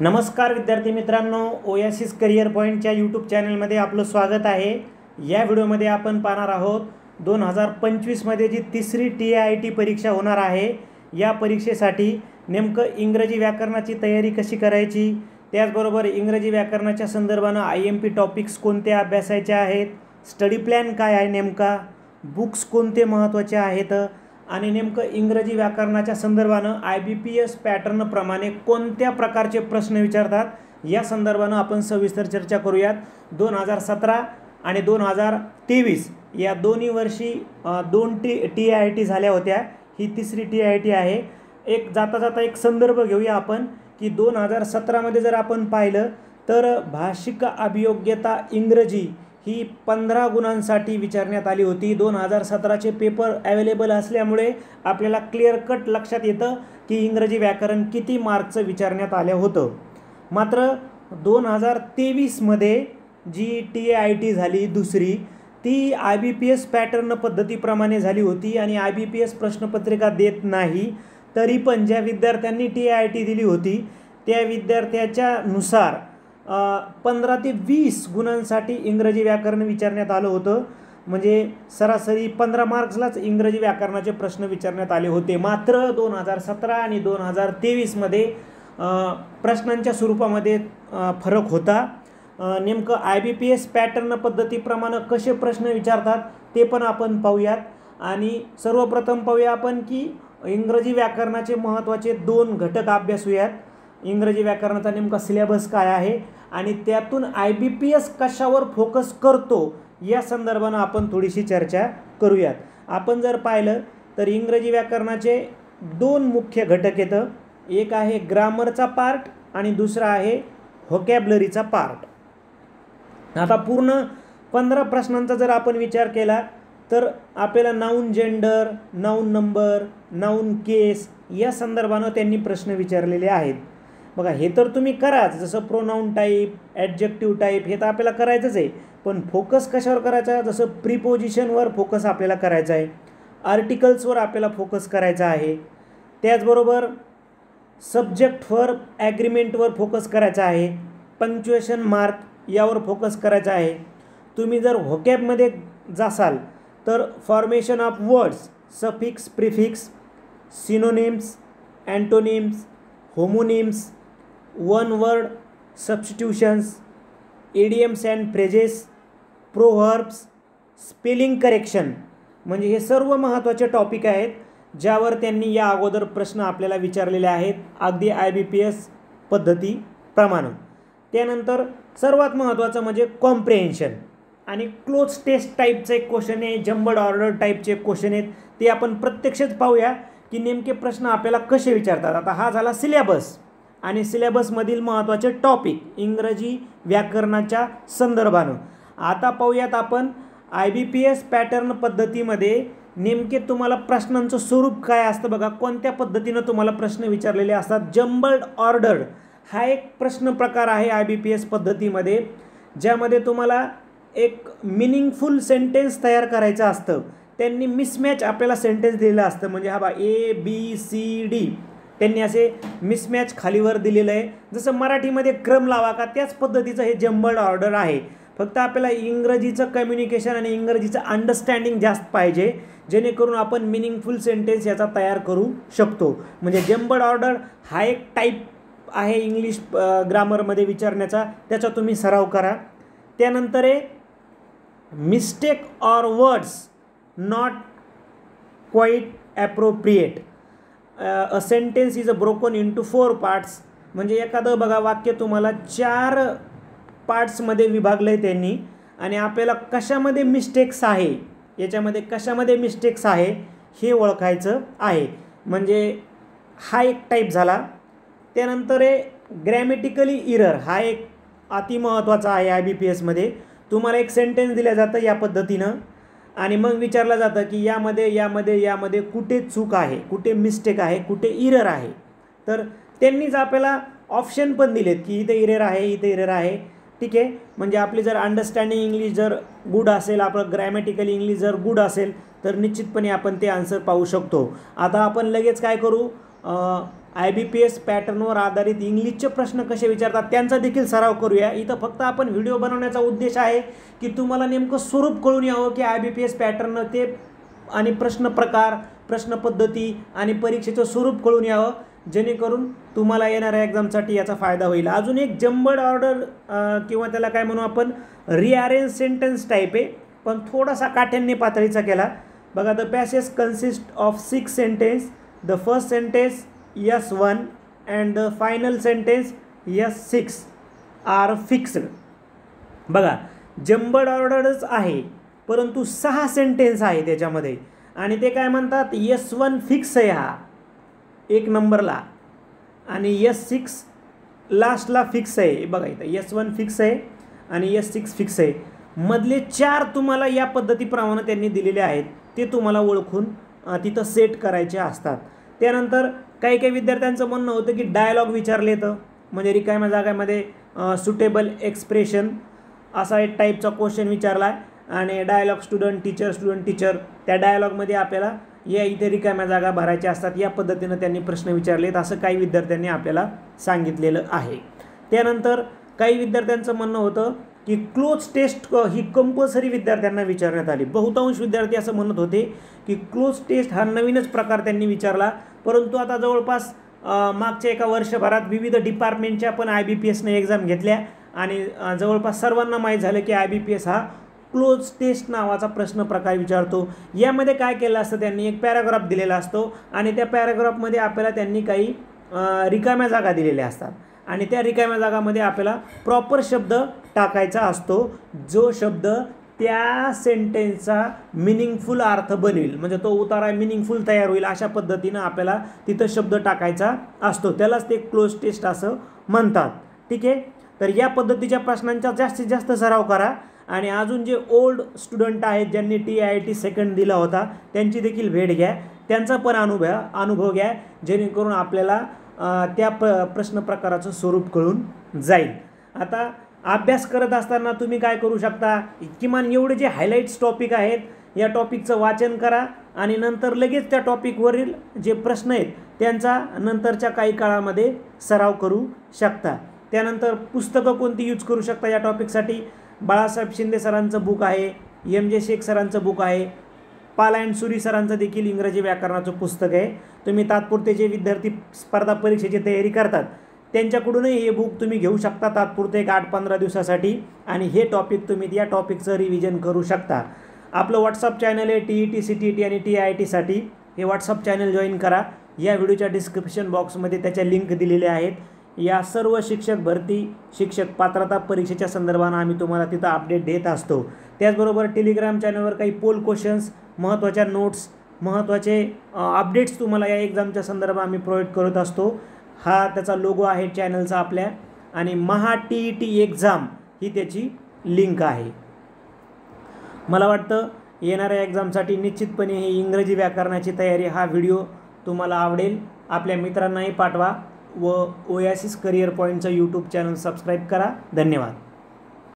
नमस्कार विद्यार्थी मित्रांनो, ओएसिस करियर पॉईंटच्या यूट्यूब चॅनलमध्ये आपलं स्वागत आहे। या व्हिडिओमध्ये आपण पाहणार आहोत 2025मध्ये जी तिसरी TIIT परीक्षा होणार आहे, या परीक्षेसाठी नेमकं इंग्रजी व्याकरणाची तयारी कशी करायची, त्याचबरोबर इंग्रजी व्याकरणाच्या संदर्भानं IMP टॉपिक्स कोणते अभ्यासायचे आहेत, स्टडी प्लॅन काय आहे, नेमका बुक्स कोणते महत्त्वाचे आहेत आणि नेमकं इंग्रजी व्याकरणाच्या संदर्भानं IBPS पॅटर्न प्रमाणे कोणत्या प्रकारचे प्रश्न विचारतात, या संदर्भानं आपण सविस्तर चर्चा करूयात। 2017 आणि 2023 या दोन्ही वर्षी दोन TIIT झाल्या होत्या, ही तिसरी TIIT आहे। एक जाता जाता एक संदर्भ घेऊया आपण की 2017 मध्ये जर आपण पाहिलं तर भाषिक अभियोग्यता इंग्रजी ही 15 गुणांसाठी विचारण्यात आली होती। 2017चे पेपर अवेलेबल असल्यामुळे आपल्याला क्लिअर कट लक्षात येतं की इंग्रजी व्याकरण किती मार्क्सचं विचारण्यात आलं होतं। मात्र 2023 मध्ये जी TIIT झाली दुसरी, ती IBPS पॅटर्न पद्धतीप्रमाणे झाली होती आणि IBPS प्रश्नपत्रिका देत नाही, तरी पण ज्या विद्यार्थ्यांनी TIIT दिली होती त्या विद्यार्थ्याच्या नुसार 15 ते 20 गुणांसाठी इंग्रजी व्याकरण विचारण्यात आलं होतं। म्हणजे सरासरी 15 मार्क्सलाच इंग्रजी व्याकरणाचे प्रश्न विचारण्यात आले होते। मात्र 2017 आणि 2023 मध्ये प्रश्नांच्या स्वरूपामध्ये फरक होता। नेमकं IBPS पॅटर्न पद्धतीप्रमाणे कसे प्रश्न विचारतात ते पण आपण पाहूयात। आणि सर्वप्रथम पाहूया आपण की इंग्रजी व्याकरणाचे महत्त्वाचे 2 घटक अभ्यासूयात। इंग्रजी व्याकरणाचा नेमका सिलेबस काय आहे आणि त्यातून IBPS कशावर फोकस करतो, या संदर्भानं आपण थोडीशी चर्चा करूयात। आपण जर पाहिलं तर इंग्रजी व्याकरणाचे 2 मुख्य घटक आहेत, एक आहे ग्रामरचा पार्ट आणि दुसरा आहे व्होकॅब्युलरीचा पार्ट। आता पूर्ण 15 प्रश्नांचा जर आपण विचार केला तर आपल्याला noun gender, noun number, noun case या संदर्भानं त्यांनी प्रश्न विचारलेले आहेत। बघा, हे तर तुम्ही कराच, जसं प्रोनाऊन टाईप, ॲडजेक्टिव्ह टाईप हे तर आपल्याला करायचंच आहे, पण फोकस कशावर करायचा, जसं प्रीपोजिशनवर फोकस आपल्याला करायचा आहे, आर्टिकल्सवर आपल्याला फोकस करायचा आहे, त्याचबरोबर सब्जेक्ट वर्ब ॲग्रीमेंटवर फोकस करायचा आहे, पंक्च्युएशन मार्क यावर फोकस करायचा आहे। तुम्ही जर व्होकॅबमध्ये जासाल तर formation of words, suffix, prefix, synonyms, antonyms, homonyms, one word substitutions, idioms and phrases, proverbs, spelling correction, म्हणजे हे सर्व महत्त्वाचे टॉपिक आहेत ज्यावर त्यांनी या अगोदर प्रश्न आपल्याला विचारलेले आहेत, अगदी IBPS पद्धतीप्रमाणे। त्यानंतर सर्वात महत्त्वाचं म्हणजे कॉम्प्रिहेन्शन आणि क्लोज टेस्ट टाईपचं एक क्वेश्चन आहे, जम्बल्ड ऑर्डर टाईपचे क्वेश्चन आहेत, ते आपण प्रत्यक्षच पाहूया की नेमके प्रश्न आपल्याला कसे विचारतात। आता हा झाला सिलेबस आणि सिलेबसमधील महत्त्वाचे टॉपिक इंग्रजी व्याकरणाच्या संदर्भानं। आता पाहूयात आपण IBPS पॅटर्न पद्धतीमध्ये नेमके तुम्हाला प्रश्नांचं स्वरूप काय असतं। बघा, कोणत्या पद्धतीनं तुम्हाला प्रश्न विचारलेले असतात। जम्बल्ड ऑर्डर हा एक प्रश्न प्रकार आहे IBPS पद्धतीमध्ये, ज्यामध्ये तुम्हाला एक मिनिंगफुल सेंटेन्स तयार करायचं असतं। त्यांनी मिसमॅच आपल्याला सेंटेन्स दिलेलं असतं, म्हणजे हा बा ABCD त्यांनी असे मिसमॅच खालीवर दिलेलं आहे। जसं मराठीमध्ये क्रम लावा का, त्याच पद्धतीचं हे जम्बल्ड ऑर्डर आहे। फक्त आपल्याला इंग्रजीचं कम्युनिकेशन आणि इंग्रजीचं अंडरस्टँडिंग जास्त पाहिजे, जेणेकरून आपण मिनिंगफुल सेंटेन्स याचा तयार करू शकतो। म्हणजे जम्बल्ड ऑर्डर हा एक टाईप आहे इंग्लिश ग्रामरमध्ये विचारण्याचा, त्याचा तुम्ही सराव करा। त्यानंतर आहे mistake or words not quite appropriate, a sentence is broken into 4 parts, म्हणजे एखादं बघा वाक्य तुम्हाला 4 पार्ट्समध्ये विभागलं आहे त्यांनी आणि आपल्याला कशामध्ये मिस्टेक्स आहे, याच्यामध्ये कशामध्ये मिस्टेक्स आहे हे ओळखायचं आहे, म्हणजे हा एक टाईप झाला। त्यानंतर आहे ग्रॅमेटिकली इरर, हा एक अतिमहत्त्वाचा आहे IBPSमध्ये। तुम्हाला एक सेंटेन्स दिलं जातं या पद्धतीनं आणि मग विचारलं जातं की यामध्ये कुठे चूक आहे, कुठे मिस्टेक आहे, कुठे इरर आहे। तर त्यांनीच आपल्याला ऑप्शन पण दिलेत की इथे इरर आहे, इथे इरर आहे, ठीक आहे। म्हणजे आपली जर अंडरस्टँडिंग इंग्लिश जर गुड असेल, आपलं ग्रॅमेटिकल इंग्लिश जर गुड असेल तर निश्चितपणे आपण ते आन्सर पाहू शकतो। आता आपण लगेच काय करू, IBPS पॅटर्नवर आधारित इंग्लिशचे प्रश्न कसे विचारतात त्यांचा देखील सराव करूया. इथं फक्त आपण व्हिडिओ बनवण्याचा उद्देश आहे की तुम्हाला नेमकं स्वरूप कळून यावं की IBPS पॅटर्न ते आणि प्रश्न प्रकार, प्रश्न पद्धती आणि परीक्षेचं स्वरूप कळून यावं, जेणेकरून तुम्हाला येणाऱ्या एक्झामसाठी याचा फायदा होईल. अजून एक जम्बड ऑर्डर किंवा त्याला काय म्हणू आपण रिअरेंज सेंटेन्स टाईप आहे, पण थोडासा काठ्यान्य पातळीचा केला. बघा, the passage consist of 6 sentence. The first sentence S1 and the final sentence S6 are fixed. बघा, जम्बड ऑर्डरच आहे, परंतु 6 सेंटेन्स आहे त्याच्यामध्ये आणि ते काय म्हणतात S1 फिक्स आहे हा 1 नंबरला आणि S6 लास्टला फिक्स आहे. बघा इथं S1 फिक्स आहे आणि S6 फिक्स आहे. मधले 4 तुम्हाला या पद्धतीप्रमाणे त्यांनी दिलेले आहेत, ते तुम्हाला ओळखून तिथं सेट करायचे असतात. त्यानंतर काही काही विद्यार्थ्यांचं म्हणणं होतं की डायलॉग विचारले तर म्हणजे रिकाम्या जागामध्ये सुटेबल एक्सप्रेशन असा एक टाईपचा क्वेश्चन विचारला आहे आणि डायलॉग स्टुडंट टीचर त्या डायलॉगमध्ये आपल्याला या इथे रिकाम्या जागा भरायच्या असतात. या पद्धतीनं त्यांनी प्रश्न विचारलेत असं काही विद्यार्थ्यांनी आपल्याला सांगितलेलं आहे. त्यानंतर काही विद्यार्थ्यांचं म्हणणं होतं की क्लोज टेस्ट ही कंपल्सरी विद्यार्थ्यांना विचारण्यात आली. बहुतांश विद्यार्थी असं म्हणत होते की क्लोज टेस्ट हा नवीनच प्रकार त्यांनी विचारला, परंतु आता जवळपास मागच्या एका वर्षभरात विविध डिपार्टमेंटच्या पण IBPSने एक्झाम घेतल्या आणि जवळपास सर्वांना माहीत झालं की IBPS हा क्लोज टेस्ट नावाचा प्रश्न प्रकार विचारतो. यामध्ये काय केलं असतं, त्यांनी एक पॅराग्राफ दिलेला असतो आणि त्या पॅराग्राफमध्ये आपल्याला त्यांनी काही रिकाम्या जागा दिलेल्या असतात आणि त्या रिकाम्या जागामध्ये आपल्याला प्रॉपर शब्द टाकायचा असतो, जो शब्द त्या सेंटेन्सचा मिनिंगफुल अर्थ बनवेल, म्हणजे तो उतारा मिनिंगफुल तयार होईल अशा पद्धतीनं आपल्याला तिथं शब्द टाकायचा असतो. त्यालाच ते क्लोज टेस्ट असं म्हणतात. ठीक आहे, तर या पद्धतीच्या प्रश्नांचा जास्तीत जास्त सराव करा आणि अजून जे ओल्ड स्टुडंट आहेत ज्यांनी TIIT सेकंड दिला होता त्यांची देखील भेट घ्या, त्यांचा पण अनुभव घ्या, जेणेकरून आपल्याला त्या प्रश्न प्रकाराचं स्वरूप कळून जाईल. आता अभ्यास करत असताना तुम्ही काय करू शकता, किमान एवढे जे हायलाईट्स टॉपिक आहेत या टॉपिकचं वाचन करा आणि नंतर लगेच त्या टॉपिकवरील जे प्रश्न आहेत त्यांचा नंतरच्या काही काळामध्ये सराव करू शकता. त्यानंतर पुस्तकं कोणती यूज करू शकता या टॉपिकसाठी, बाळासाहेब शिंदे सरांचं बुक आहे, MJ शेख सरांचं बुक आहे, पाल अँड सुरी सरांचं देखील इंग्रजी व्याकरणाचं पुस्तक आहे. तुम्ही तात्पुरते जे विद्यार्थी स्पर्धा परीक्षेची तयारी करतात त्यांच्याकडूनही हे बुक तुम्ही घेऊ शकता तात्पुरते एक 8-15 दिवसासाठी आणि हे टॉपिक तुम्ही या टॉपिकचं रिव्हिजन करू शकता. आपलं व्हॉट्सअप चॅनल आहे TET CTET आणि TIITसाठी, हे व्हॉट्सअप चॅनल जॉईन करा. या व्हिडिओच्या डिस्क्रिप्शन बॉक्समध्ये त्याच्या लिंक दिलेल्या आहेत. या सर्व शिक्षक भरती, शिक्षक पात्रता परीक्षेच्या संदर्भानं आम्ही तुम्हाला तिथं अपडेट देत असतो. त्याचबरोबर टेलिग्राम चॅनलवर काही पोल क्वेश्चन्स, महत्त्वाच्या नोट्स, महत्त्वाचे अपडेट्स तुम्हाला या एक्झामच्या संदर्भात आम्ही प्रोव्हाइड करत असतो. हा त्याचा लोगो आहे चॅनलचा आपल्या आणि महा TET एक्झाम ही त्याची लिंक आहे. मला वाटतं येणाऱ्या एक्झामसाठी निश्चितपणे ही इंग्रजी व्याकरणाची तयारी हा व्हिडिओ तुम्हाला आवडेल. आपल्या मित्रांनाही पाठवा व ओएसिस करिअर पॉईंटचं यूट्यूब चॅनल सबस्क्राईब करा. धन्यवाद.